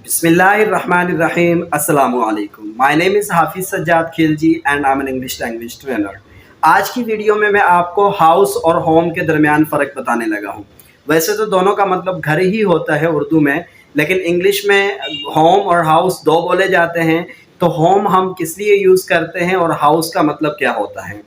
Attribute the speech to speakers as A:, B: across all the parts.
A: Bismillahirrahmanirrahim. Assalamu alaikum. My name is Hafiz Sajjad Khilji and I'm an English language trainer. आज की video में मैं आपको house और होम के दरमियान फ़र्क बताने लगा हूँ। वैसे तो दोनों का मतलब घर ही होता है उर्दू में, लेकिन इंग्लिश में होम और हाउस दो बोले जाते हैं। तो होम हम किस लिए यूज़ करते हैं और हाउस का मतलब क्या होता है।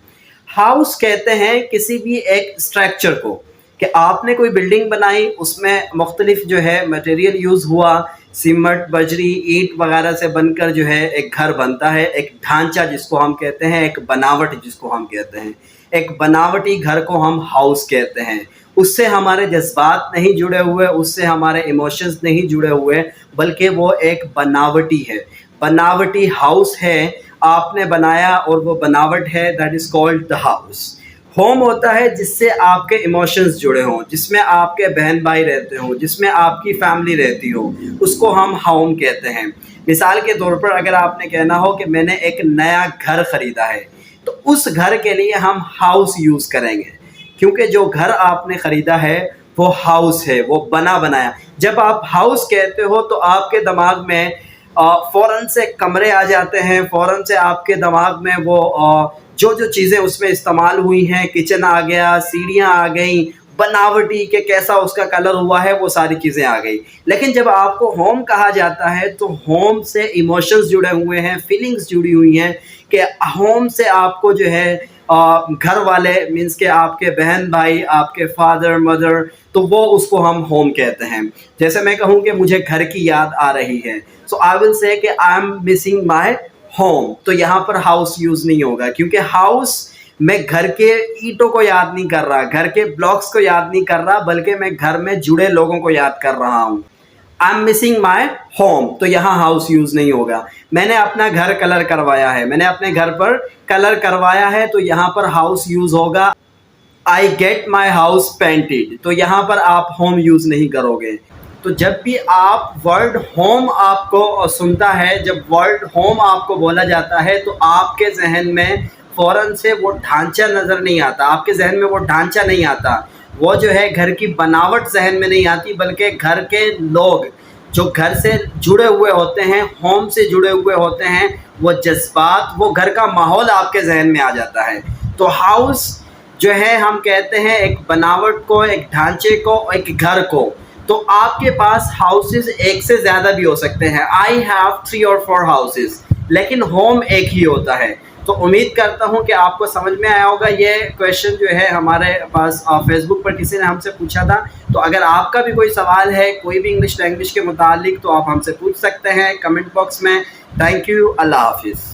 A: हाउस कहते हैं किसी भी एक स्ट्रक्चर को, कि आपने कोई बिल्डिंग बनाई, उसमें मुख्तलिफ जो है मटेरियल यूज़ हुआ, सीमेंट, बजरी, ईंट वगैरह से बनकर जो है एक घर बनता है। एक ढांचा जिसको हम कहते हैं, एक बनावट जिसको हम कहते हैं, एक बनावटी घर को हम हाउस कहते हैं। उससे हमारे जज्बात नहीं जुड़े हुए, उससे हमारे इमोशंस नहीं जुड़े हुए, बल्कि वो एक बनावटी है, बनावटी हाउस है। आपने बनाया और वो बनावट है, that is called the house. Home होता है जिससे आपके इमोशंस जुड़े हों, जिसमें आपके बहन भाई रहते हों, जिसमें आपकी फैमिली रहती हो, उसको हम होम कहते हैं। मिसाल के तौर पर अगर आपने कहना हो कि मैंने एक नया घर ख़रीदा है, तो उस घर के लिए हम हाउस यूज़ करेंगे, क्योंकि जो घर आपने ख़रीदा है वो हाउस है, वो बना बनाया। जब आप हाउस कहते हो तो आपके दिमाग में फ़ौरन से कमरे आ जाते हैं, फ़ौरन से आपके दिमाग में वो जो चीज़ें उसमें इस्तेमाल हुई हैं, किचन आ गया, सीढ़ियाँ आ गई, बनावटी के कैसा उसका कलर हुआ है, वो सारी चीज़ें आ गई। लेकिन जब आपको होम कहा जाता है तो होम से इमोशंस जुड़े हुए हैं, फीलिंग्स जुड़ी हुई हैं, कि होम से आपको जो है घर वाले मीन्स के आपके बहन भाई, आपके फादर मदर, तो वो उसको हम होम कहते हैं। जैसे मैं कहूँ कि मुझे घर की याद आ रही है, सो आई विल से कि I am missing my home, तो यहाँ पर हाउस यूज़ नहीं होगा, क्योंकि हाउस मैं घर के ईंटों को याद नहीं कर रहा, घर के ब्लॉक्स को याद नहीं कर रहा, बल्कि मैं घर में जुड़े लोगों को याद कर रहा हूँ। I am missing my home, तो यहाँ हाउस यूज़ नहीं होगा। मैंने अपना घर कलर करवाया है, मैंने अपने घर पर कलर करवाया है, तो यहाँ पर हाउस यूज़ होगा। I get my house painted, तो यहाँ पर आप होम यूज़ नहीं करोगे। तो जब भी आप वर्ड होम आपको सुनता है, जब वर्ड होम आपको बोला जाता है, तो आपके जहन में फ़ौरन से वो ढांचा नज़र नहीं आता, आपके जहन में वो ढांचा नहीं आता, वो जो है घर की बनावट जहन में नहीं आती, बल्कि घर के लोग जो घर से जुड़े हुए होते हैं, होम से जुड़े हुए होते हैं, वो जज्बात, वो घर का माहौल आपके जहन में आ जाता है। तो हाउस जो है हम कहते हैं एक बनावट को, एक ढांचे को, एक घर को। तो आपके पास हाउसेस एक से ज़्यादा भी हो सकते हैं। आई हैव 3 or 4 हाउसेस, लेकिन होम एक ही होता है। तो उम्मीद करता हूँ कि आपको समझ में आया होगा। ये क्वेश्चन जो है हमारे पास फेसबुक पर किसी ने हमसे पूछा था। तो अगर आपका भी कोई सवाल है कोई भी इंग्लिश लैंग्वेज के मुतालिक, तो आप हमसे पूछ सकते हैं कमेंट बॉक्स में। Thank you. अल्लाह हाफिज़।